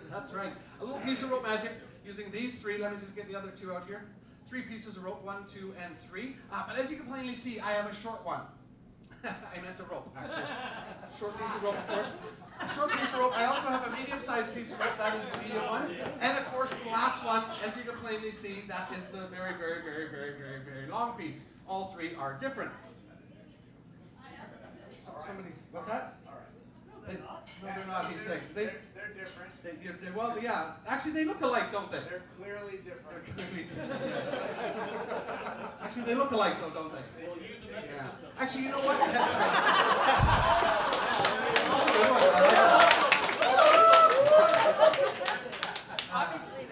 That's right. A little piece of rope magic using these three. Let me just get the other two out here. 3 pieces of rope, 1, 2, and 3. But as you can plainly see, I have a short one. I meant a rope, actually. Short piece of rope, of course. A short piece of rope. I also have a medium-sized piece of rope. That is the medium one. And of course, the last one, as you can plainly see, that is the very, very, very, very, very, very long piece. All 3 are different. Somebody, what's that? No, they're not, he's saying. They're different. Well, yeah. Actually, they look alike, don't they? They're clearly different. They're clearly different, yes. Actually, they look alike, though, don't they? They will use the metric system. Actually, you know what?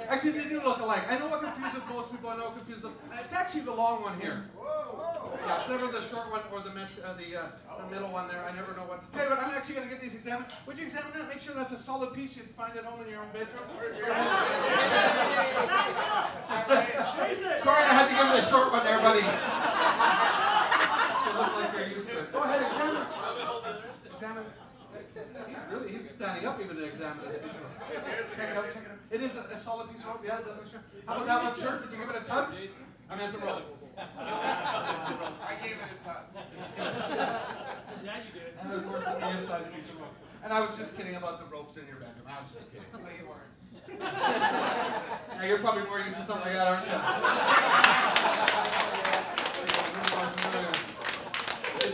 Actually, they do look alike. I know what confuses most people. I know what confuses them. It's actually the long one here. Yeah, it's never the short one or the middle one there. I never know what to tell you. But I'm actually going to get these examined. Would you examine that? Make sure that's a solid piece you'd find at home in your own bedroom. Sorry, I had to give it a short one there, buddy. They look like they're used to it. Go ahead, examine. Examine. He's standing up even to examine this piece of rope. Check it out, check it out. It is a solid piece of rope, yeah, it doesn't show. How about that one, sir? Did you give it a tug? I meant a rope. I gave it a tug. Yeah, you did. And of course, the medium-sized piece of rope. And I was just kidding about the ropes in your bedroom. I was just kidding. No, you weren't. Now, you're probably more used to something like that, aren't you?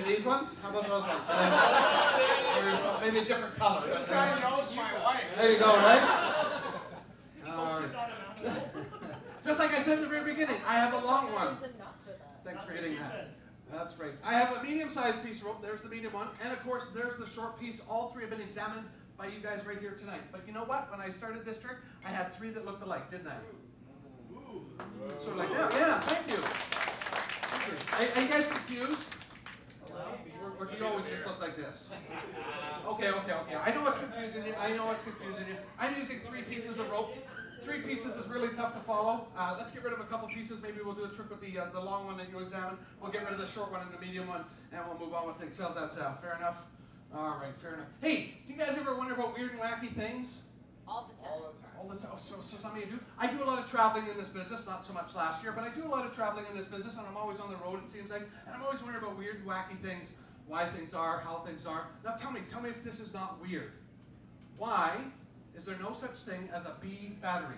These ones? How about those ones? Or maybe a different color. This guy knows my wife. There you go, right? All right. Just like I said in the very beginning, I have a long one. Thanks for getting that. That's right. I have a medium-sized piece of rope. There's the medium one. And of course, there's the short piece. All 3 have been examined by you guys right here tonight. But you know what? When I started this trick, I had 3 that looked alike, didn't I? Sort of like, yeah, thank you. Thank you. Are you guys confused? Or do you always just look like this? Okay. I know what's confusing you. I'm using 3 pieces of rope. 3 pieces is really tough to follow. Let's get rid of a couple pieces. Maybe we'll do a trick with the long one that you examined. We'll get rid of the short one and the medium one, and we'll move on with things. How's that sound? Fair enough? All right, fair enough. Hey, do you guys ever wonder about weird and wacky things? All the time. All the time. So some of you do. I do a lot of traveling in this business, not so much last year, but I do a lot of traveling in this business, and I'm always on the road, it seems like, and I'm always wondering about weird and wacky things, why things are, how things are. Now tell me if this is not weird. Why is there no such thing as a B battery?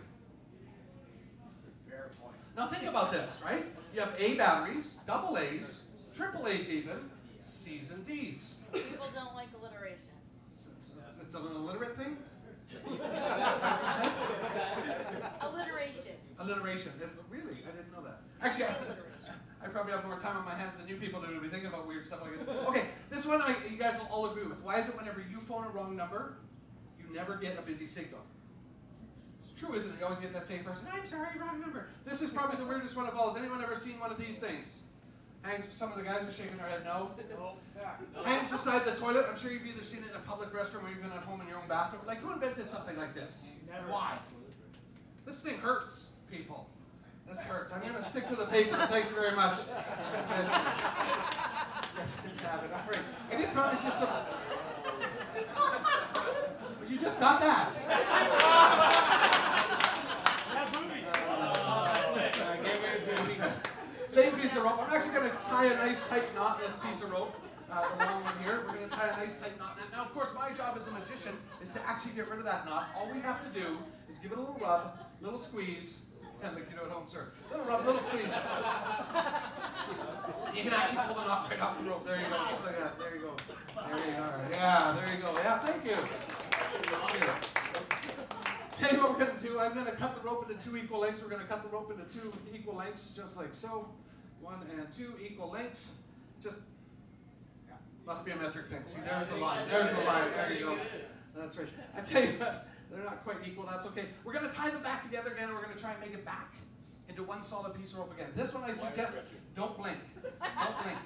Fair point. Now think about this, right? You have A batteries, double A's, triple A's even, C's and D's. People don't like alliteration. It's an illiterate thing? Alliteration. Alliteration. Really? I didn't know that. Actually, I probably have more time on my hands than you people do to be thinking about weird stuff like this. Okay, this one you guys will all agree with. Why is it whenever you phone a wrong number, you never get a busy signal? It's true, isn't it? You always get that same person. I'm sorry, wrong number. This is probably the weirdest one of all. Has anyone ever seen one of these things? Some of the guys are shaking their head no. Hangs beside the toilet. I'm sure you've either seen it in a public restroom or even at home in your own bathroom. Like, who invented something like this? Why? This thing hurts, people. This hurts. I'm going to stick to the paper. Thank you very much. Yes, have it. All right. I did promise you some. But you just got that. Same piece of rope. I'm actually going to tie a nice tight knot in this piece of rope. The long one here. We're going to tie a nice tight knot. Now, of course, my job as a magician is to actually get rid of that knot. All we have to do is give it a little rub, little squeeze, and like you do at home, sir. Little rub, little squeeze. You can actually pull the knot right off the rope. There you go. Just like that. There you go. There you are. Yeah, there you go. Yeah, thank you. Thank you. Tell you what we're going to do. I'm going to cut the rope into 2 equal lengths. We're going to cut the rope into 2 equal lengths, just like so. 1 and 2 equal lengths. Just must be a metric thing. See, there's the line. There's the line. There you go. That's right. I tell you what, they're not quite equal. That's okay. We're going to tie them back together again, and we're going to try and make it back into one solid piece of rope again. This one I suggest, don't blink. Don't blink.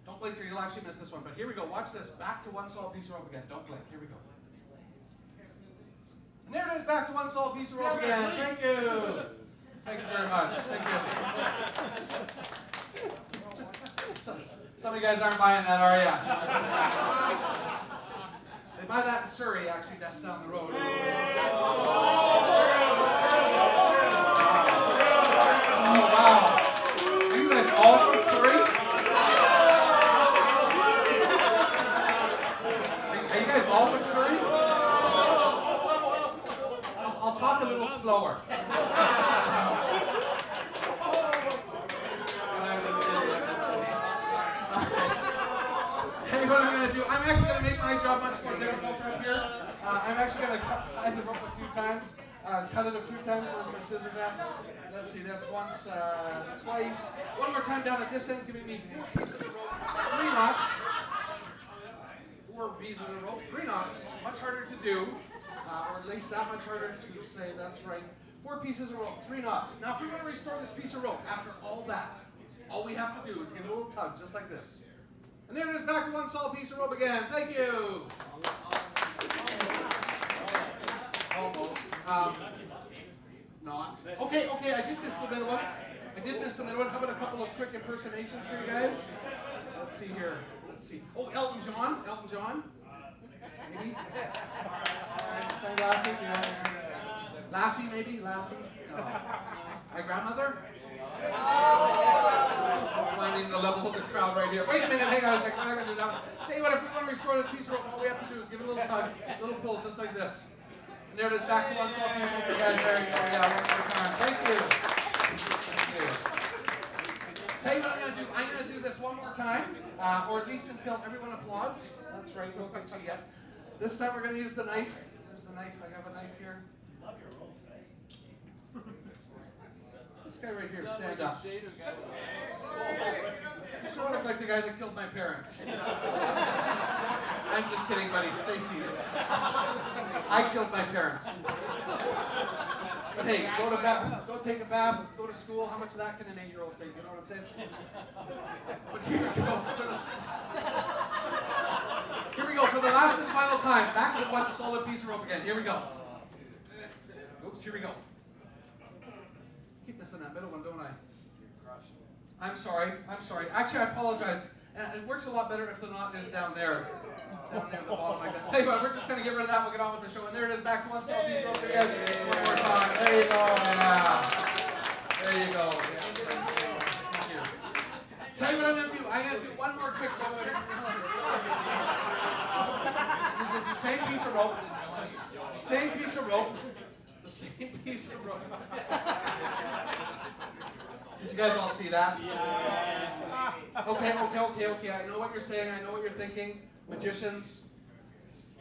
Don't blink or you'll actually miss this one. But here we go. Watch this. Back to one solid piece of rope again. Don't blink. Here we go. And there it is, back to one solid piece of rope again. Thank you. Thank you very much. Thank you. Some of you guys aren't buying that, are you? They buy that in Surrey, actually, just down the road. Oh, wow. Are you guys all from Surrey? Are you guys all from Surrey? I'll talk a little slower. Tell you what I'm going to do. I'm actually going to make my job much more difficult up here. I'm actually going to tie the rope a few times. Cut it a few times. Where's my scissors at? Let's see. That's once, twice. One more time down at this end, giving me 4 pieces of rope. 3 knots. 4 pieces of rope. 3 knots. Much harder to do, or at least that much harder to say. That's right. 4 pieces of rope. 3 knots. Now, if we want to restore this piece of rope after all that, all we have to do is give it a little tug, just like this. And there it is, back to 1 solid piece of rope again. Thank you. Almost. Not. Okay, I did miss the middle one. How about a couple of quick impersonations for you guys? Let's see here. Oh, Elton John. Maybe. Lassie, maybe. Lassie. My grandmother. Finding the level of the crowd right here. Wait a minute, hang on a second. We're not going to do that. Tell you what, if we want to restore this piece of rope, all we have to do is give it a little tug, a little pull, just like this. And there it is, back to 1 solid piece of rope. Guys, there you go. Yeah, one more time. Thank you. Tell you what I'm going to do. I'm going to do this one more time, or at least until everyone applauds. That's right. We'll get you yet. This time we're going to use the knife. There's the knife. I have a knife here. This guy right here, stand up. You sort of look like the guy that killed my parents. I'm just kidding, buddy. Stay seated. I killed my parents. But hey, go to bath, go take a bath, go to school. How much of that can an 8-year-old take? You know what I'm saying? But here we go. Here we go for the last and final time. Back to 1 solid piece of rope again. Here we go. Oops, here we go. Keep missing that middle one, don't I? I'm sorry. Actually, I apologize. It works a lot better if the knot is down there. Down near the bottom like that. Tell you what, we're just going to get rid of that. We'll get on with the show. And there it is, back to 1 solid piece of rope again. One more time. There you go. Yeah. There you go. Yeah. Thank you. Tell you what I'm going to do. I'm going to do one more quick rope trick. This is the same piece of rope. Same piece of rope. Same piece of rope. Did you guys all see that? Yes. Okay. I know what you're saying. I know what you're thinking. Magicians,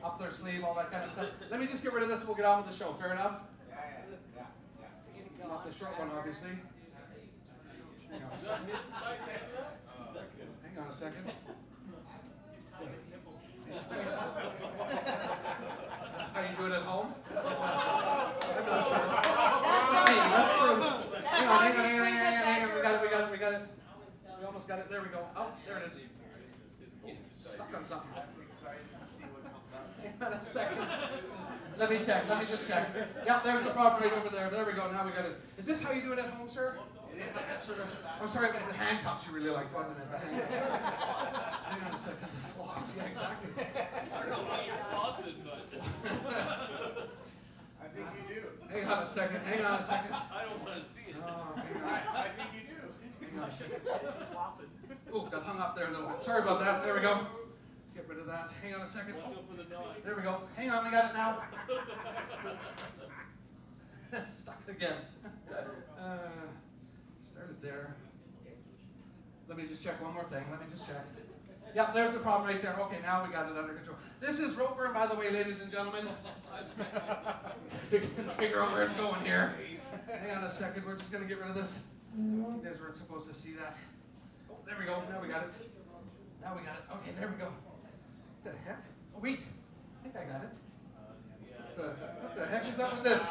up their sleeve, all that kind of stuff. Let me just get rid of this and we'll get on with the show. Fair enough? Not the short one, obviously. Hang on a second. Hang on a second. How you do it at home? I'm not sure. Hang on. We got it. We almost got it. There we go. Oh, there it is. Stuck on something. I'm excited to see what comes out. Hang on a second. Let me just check. Yep, there's the problem right over there. There we go. Now we got it. Is this how you do it at home, sir? Sort of. I'm sorry, it was the handcuffs you really liked, wasn't it? Hang on a second. The floss. Yeah, exactly. I don't know why you're flossing, but. I think you do. Hang on a second. I don't want to see it. Oh, hang on. I think you do. Hang on a second. Oh, got hung up there a little bit. Sorry about that. There we go. Get rid of that. Hang on a second. Oh, there we go. Hang on, we got it now. Stuck again. Started there. Let me just check one more thing. Yep, there's the problem right there. Okay, now we got it under control. This is rope burn, by the way, ladies and gentlemen. You can figure out where it's going here. Hang on a second. We're just going to get rid of this. You guys weren't supposed to see that. Oh, there we go. Now we got it. Okay, there we go. What the heck? Oh, wait. I think I got it. What the heck is up with this?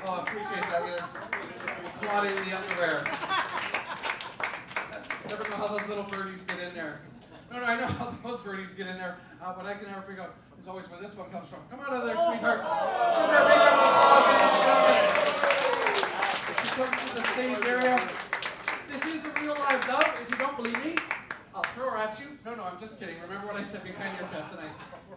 Oh, I appreciate that. You're swatting the underwear. Never know how those little birdies get in there. No, I know how those birdies get in there. What I can never figure out is always where this one comes from. Come out of there, sweetheart. Come here, big round of applause, ladies and gentlemen. If you come to the stage area, this is a real live dove, if you don't believe me. I'll throw her at you. No, I'm just kidding. Remember what I said, be kind to your pets, and I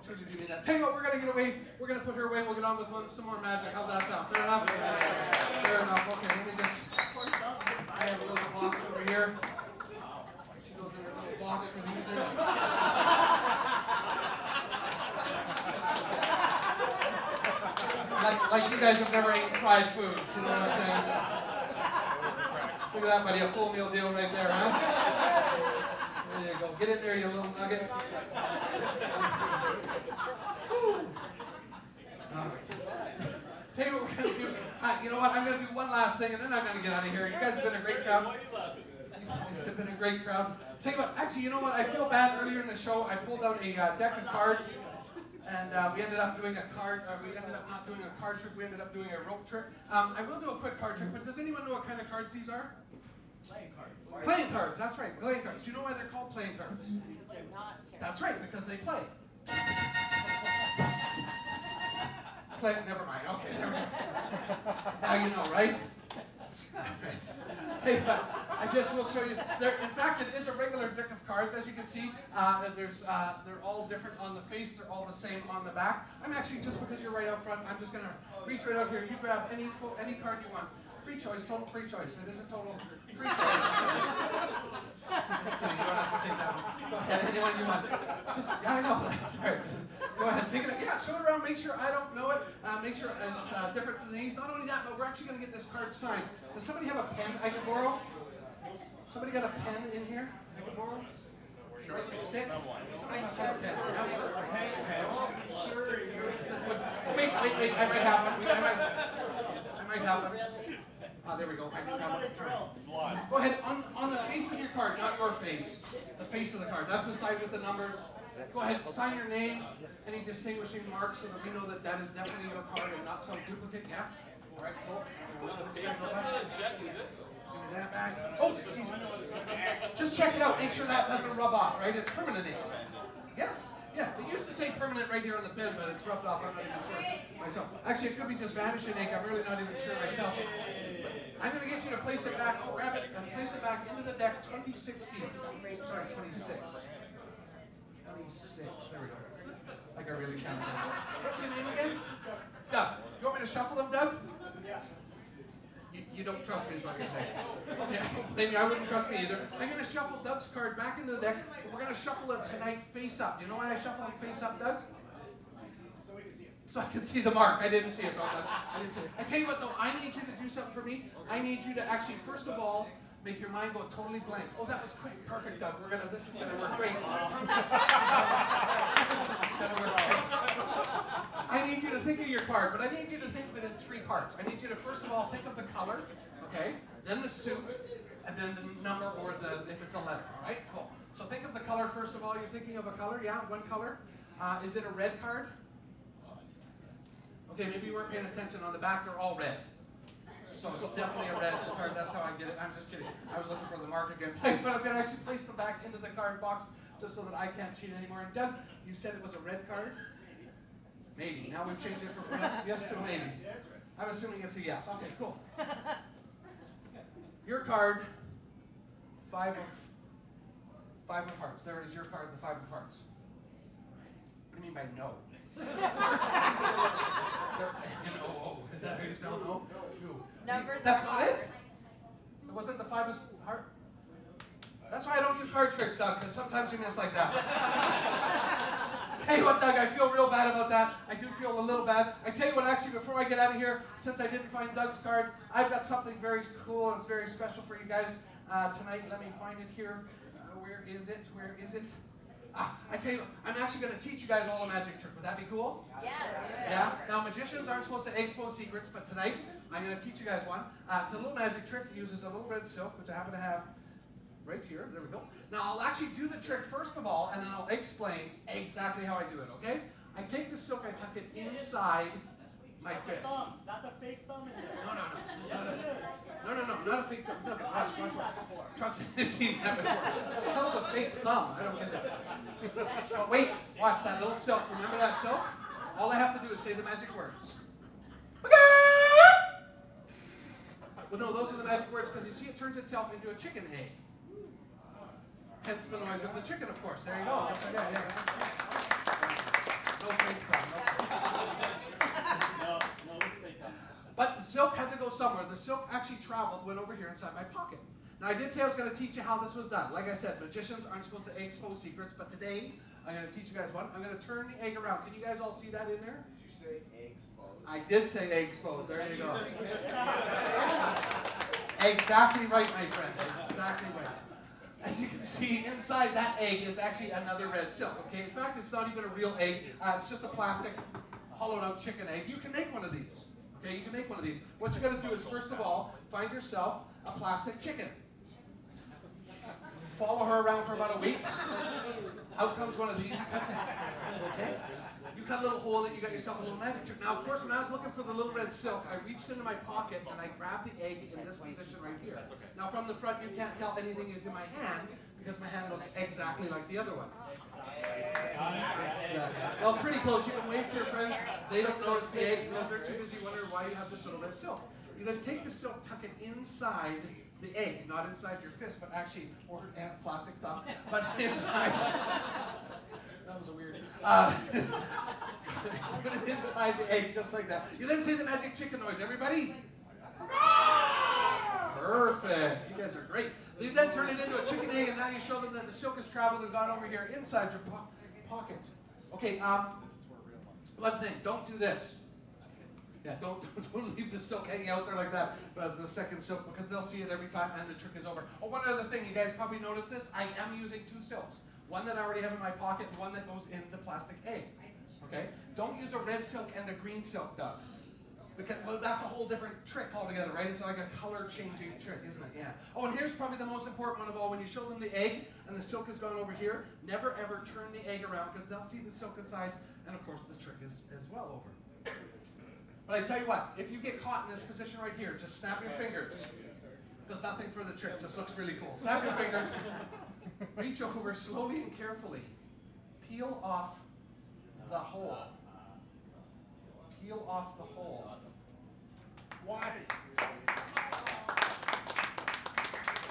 truly do mean that. Tell you what, we're going to get away. We're going to put her away, and we'll get on with some more magic. How's that sound? Fair enough? Fair enough. Okay, let me just... I have a little box over here. She goes in her little box for the evening. Like you guys have never eaten fried food. You know what I'm saying? Look at that, buddy. A full meal deal right there, huh? There you go. Get in there, you little nugget. Tell you what we're going to do. You know what? I'm going to do one last thing, and then I'm going to get out of here. You guys have been a great crowd. You guys have been a great crowd. Tell you what. Actually, you know what? I feel bad. Earlier in the show, I pulled out a deck of cards, and we ended up doing a card. We ended up not doing a card trick. We ended up doing a rope trick. I will do a quick card trick, but does anyone know what kind of cards these are? Playing cards. Playing cards, that's right, playing cards. Do you know why they're called playing cards? Because they're not terrible. That's right, because they play. Never mind, okay, never mind. Now you know, right? Hey, I just will show you. In fact, it is a regular deck of cards, as you can see. They're all different on the face. They're all the same on the back. I'm actually, just because you're right out front, I'm just going to reach right out here. You grab any card you want. Free choice, total free choice. It is a total free choice. Just kidding, you don't have to take that one. Go ahead, anyone you want. Yeah, I know, sorry. Go ahead, take it. Yeah, show it around, make sure I don't know it. Make sure it's different from these. Not only that, but we're actually going to get this card signed. Does somebody have a pen I can borrow? Somebody got a pen in here I can borrow? Sure. Stick? Somebody must have a pen. Wait, I might have one. I might have one. There we go. I can have it. Go ahead, on the face of your card, not your face. The face of the card. That's the side with the numbers. Go ahead, sign your name, any distinguishing marks so that we know that that is definitely your card and not some duplicate. Yeah? All right, cool. Give me that back. Oh, just check it out. Make sure that doesn't rub off, right? It's permanent ink. Yeah. Yeah, it used to say permanent right here on the pen, but it's rubbed off. I'm not even sure myself. Actually, it could be just vanishing ink. I'm really not even sure myself. I'm going to get you to place it back. Oh, grab it and place it back into the deck 2016. Sorry, 26. 26. There we go. Like I really counted. What's your name again? Doug. You want me to shuffle them, Doug? Yeah. You don't trust me is what you're saying. Okay, maybe I wouldn't trust me either. I'm going to shuffle Doug's card back into the deck. We're going to shuffle it tonight face up. You know why I shuffle it face up, Doug? So we can see it. So I can see the mark. I didn't see it, Doug. I didn't see it. I tell you what, though, I need you to do something for me. I need you to actually, first of all, make your mind go totally blank. Oh, that was quick. Perfect, Doug. This is gonna work great. It's gonna work great. I need you to think of your card, but I need you to think of it in three parts. I need you to first of all think of the color, okay? Then the suit, and then the number or if it's a letter. All right, cool. So think of the color first of all. You're thinking of a color, yeah? One color. Is it a red card? Okay, maybe you weren't paying attention. On the back, they're all red. So it's definitely a red card. That's how I get it. I'm just kidding. I was looking for the mark again. But I'm going to actually place them back into the card box just so that I can't cheat anymore. And Doug, you said it was a red card? Maybe. Now we've changed it from yes to maybe. I'm assuming it's a yes. Okay, cool. Your card, five of hearts. There it is, your card, the 5 of hearts. What do you mean by no? N-O-O. Is that how you spell no? Numbers That's are not hard. it? Was it the 5 of heart? That's why I don't do card tricks, Doug, because sometimes you miss like that. Tell you what, Doug, I feel real bad about that. I do feel a little bad. I tell you what, actually, before I get out of here, since I didn't find Doug's card, I've got something very cool and it's very special for you guys tonight. Let me find it here. Where is it? Where is it? I tell you, I'm actually going to teach you guys all a magic trick. Would that be cool? Yes. Yeah? Now, magicians aren't supposed to expose secrets, but tonight, I'm going to teach you guys one. It's a little magic trick. It uses a little red silk, which I happen to have right here. There we go. Now, I'll actually do the trick first of all, and then I'll explain exactly how I do it, okay? I take the silk, I tuck it inside my fist. That's a fake thumb in there. No, not a fake thumb. No, watch. Trust me, I've seen that before. That was a fake thumb. I don't get that. But wait, watch that little silk. Remember that silk? All I have to do is say the magic words. Well, no, those are the magic words because you see it turns itself into a chicken egg. Hence the noise of the chicken, of course. There you go. Just like that, yeah. No fake thumb. No fake thumb. But the silk had to go somewhere. The silk actually traveled, went over here inside my pocket. Now I did say I was going to teach you how this was done. Like I said, magicians aren't supposed to expose secrets, but today I'm going to teach you guys one. I'm going to turn the egg around. Can you guys all see that in there? Did you say egg exposed? I did say egg exposed. There you go. Exactly right, my friend. Exactly right. As you can see, inside that egg is actually another red silk. Okay, in fact, it's not even a real egg. It's just a plastic, hollowed-out chicken egg. You can make one of these. Okay, you can make one of these. What you got to do is, first of all, find yourself a plastic chicken. Follow her around for about a week. Out comes one of these. You cut okay? You cut a little hole in it. You got yourself a little magic trick. Now, of course, when I was looking for the little red silk, I reached into my pocket and I grabbed the egg in this position right here. Now, from the front, you can't tell anything is in my hand because my hand looks exactly like the other one. Exactly. Well, pretty close. You can wave to your friends. They don't notice the egg because they're too busy wondering why you have this little red silk. You then take the silk, tuck it inside the egg, not inside your fist, but actually, or plastic thumb, but inside. That was a weird. Put it inside the egg, just like that. You then say the magic chicken noise. Everybody? Perfect. You guys are great. You then turn it into a chicken egg, and now you show them that the silk has traveled and gone over here inside your pocket. Okay. One thing. Don't do this. Yeah, don't leave the silk hanging out there like that, but the second silk, because they'll see it every time and the trick is over. Oh, one other thing, you guys probably noticed this, I am using two silks. One that I already have in my pocket and one that goes in the plastic egg. Okay? Don't use a red silk and a green silk, Doug. Because, well, that's a whole different trick altogether, right? It's like a color changing trick, isn't it? Yeah. Oh, and here's probably the most important one of all. When you show them the egg and the silk has gone over here, never ever turn the egg around because they'll see the silk inside, and of course the trick is as well over. But I tell you what, if you get caught in this position right here, just snap your fingers. Does nothing for the trick, just looks really cool. Snap your fingers, reach over slowly and carefully. Peel off the hole. Peel off the hole. Why?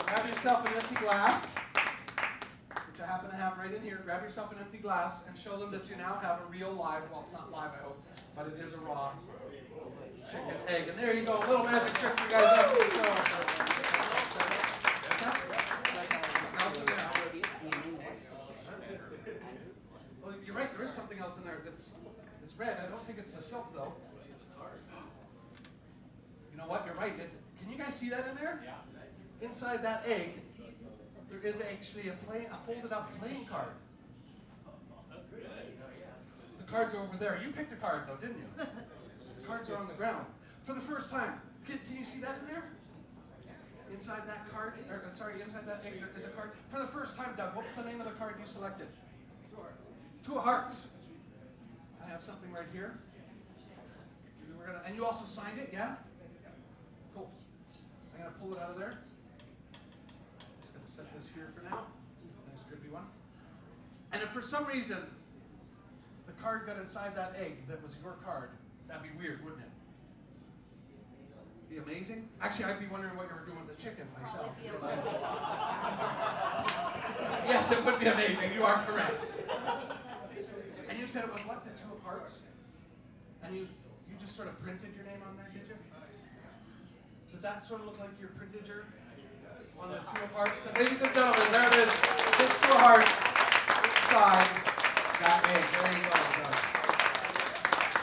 Grab yourself an empty glass, which I happen to have right in here. Grab yourself an empty glass and show them that you now have a real live, well, it's not live, I hope, but it is a raw chicken egg. And there you go, a little magic trick for you guys after the show. Well, you're right, there is something else in there that's red. I don't think it's the silk, though. You know what, you're right. Can you guys see that in there? Yeah. Inside that egg, there is actually a folded up playing card. That's good. The cards are over there. You picked a card, though, didn't you? The cards are on the ground. For the first time, can you see that in there? Inside that card, inside that egg, there is a card. For the first time, Doug, what was the name of the card you selected? Two of Hearts. I have something right here. And you also signed it, yeah? Cool. I'm going to pull it out of there. Just going to set this here for now. Nice drippy one. And if for some reason the card got inside that egg that was your card, that'd be weird, wouldn't it? Be amazing? Actually, I'd be wondering what you were doing with the chicken myself. Yes, it would be amazing. You are correct. And you said it was what, the Two of Hearts? And you just sort of printed your name on there, did you? Does that sort of look like you printed your on the Two of Hearts? Because ladies and gentlemen, there it is. This Two of Hearts inside that egg. There you go.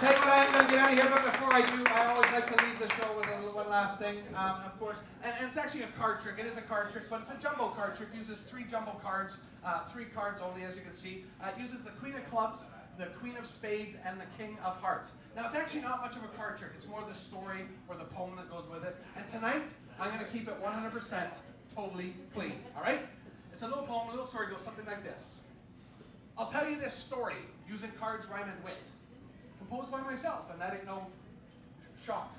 Tell you what, I am going to get out of here, but before I do, I always like to leave the show with one last thing, of course. And it's actually a card trick. It is a card trick, but it's a jumbo card trick. It uses 3 jumbo cards, 3 cards only, as you can see. It uses the Queen of Clubs, the Queen of Spades, and the King of Hearts. Now, it's actually not much of a card trick. It's more the story or the poem that goes with it. And tonight, I'm going to keep it 100% totally clean, all right? It's a little poem, a little story. It goes something like this. I'll tell you this story using cards, rhyme, and wit. Composed by myself, and that ain't no shock.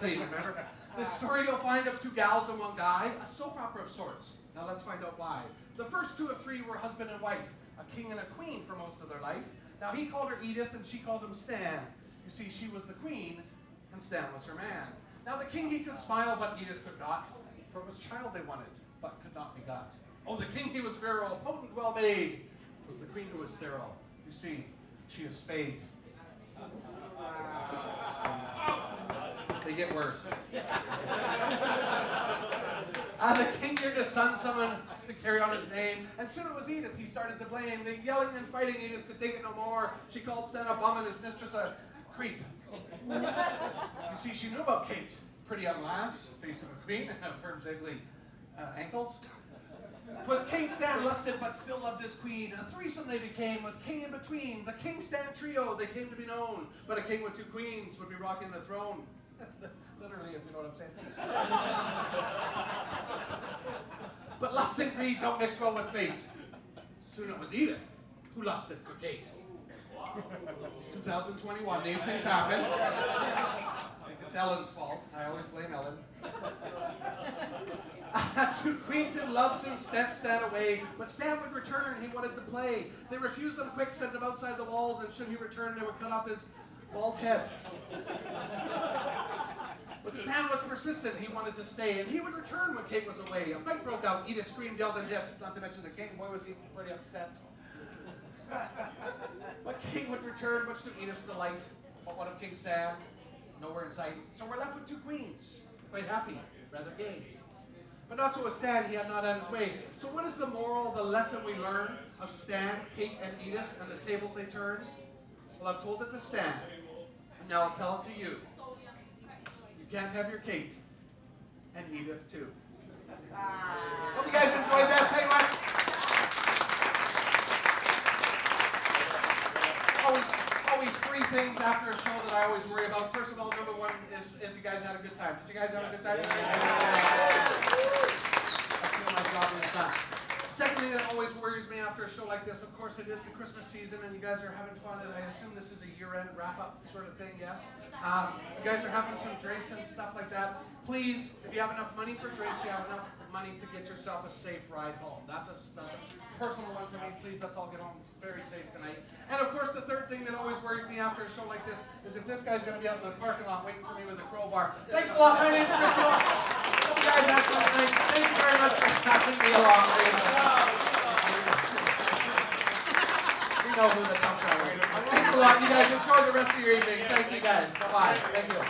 Clean, remember? This story you'll find of 2 gals and 1 guy, a soap opera of sorts. Now let's find out why. The first 2 of 3 were husband and wife, a king and a queen for most of their life. Now he called her Edith and she called him Stan. You see, she was the queen and Stan was her man. Now the king, he could smile, but Edith could not, for it was child they wanted, but could not be got. Oh, the king he was virile, potent, well made. It was the queen who was sterile. You see, she is spayed. They get worse. The king heard his son summon to carry on his name, and soon it was Edith he started to blame. The yelling and fighting, Edith could take it no more. She called Stan a bum and his mistress a creep. You see, she knew about Kate. Pretty young lass, face of a queen, firm, shapely ankles. 'Twas King Stan lusted, but still loved his queen. A threesome they became, with king in between. The King Stan trio, they came to be known. But a king with two queens would be rocking the throne. Literally, if you know what I'm saying. But lust and greed don't mix well with fate. Soon it was Edith who lusted for Kate. It's 2021, these things happen. It's Ellen's fault. I always blame Ellen. Two queens in love soon sent Stan away, but Stan would return, he wanted to play. They refused him quick, sent him outside the walls, and should he return, they would cut off his bald head. But Stan was persistent, he wanted to stay, and he would return when Kate was away. A fight broke out, Edith screamed, yelled, and hissed, not to mention the king. Boy, was he pretty upset. But Kate would return, much to Edith's delight. But what of King Stan? Nowhere in sight. So we're left with two queens, quite happy, rather gay. But not so with Stan, he had not had his way. So what is the moral, the lesson we learn of Stan, Kate, and Edith, and the tables they turn? Well, I've told it to Stan, and now I'll tell it to you. You can't have your Kate, and Edith too. Hope you guys enjoyed that. Tell you what. Always three things after a show that I always worry about. First of all, number one is if you guys had a good time. Did you guys have a good time? I feel my job is done. Second thing that always worries me after a show like this, of course, it is the Christmas season, and you guys are having fun, and I assume this is a year-end wrap-up sort of thing, yes? You guys are having some drinks and stuff like that. Please, if you have enough money for drinks, you have enough money to get yourself a safe ride home. That's a personal one for me. Please, let's all get home very safe tonight. And of course, the third thing that always worries me after a show like this is if this guy's going to be out in the parking lot waiting for me with a crowbar. Thanks a lot. My name's Chris. Hope you guys have fun tonight. Thank you very much for passing me along. We know who the top guy is. Thanks a lot. You guys enjoy the rest of your evening. Thank you guys. Bye-bye. Thank you.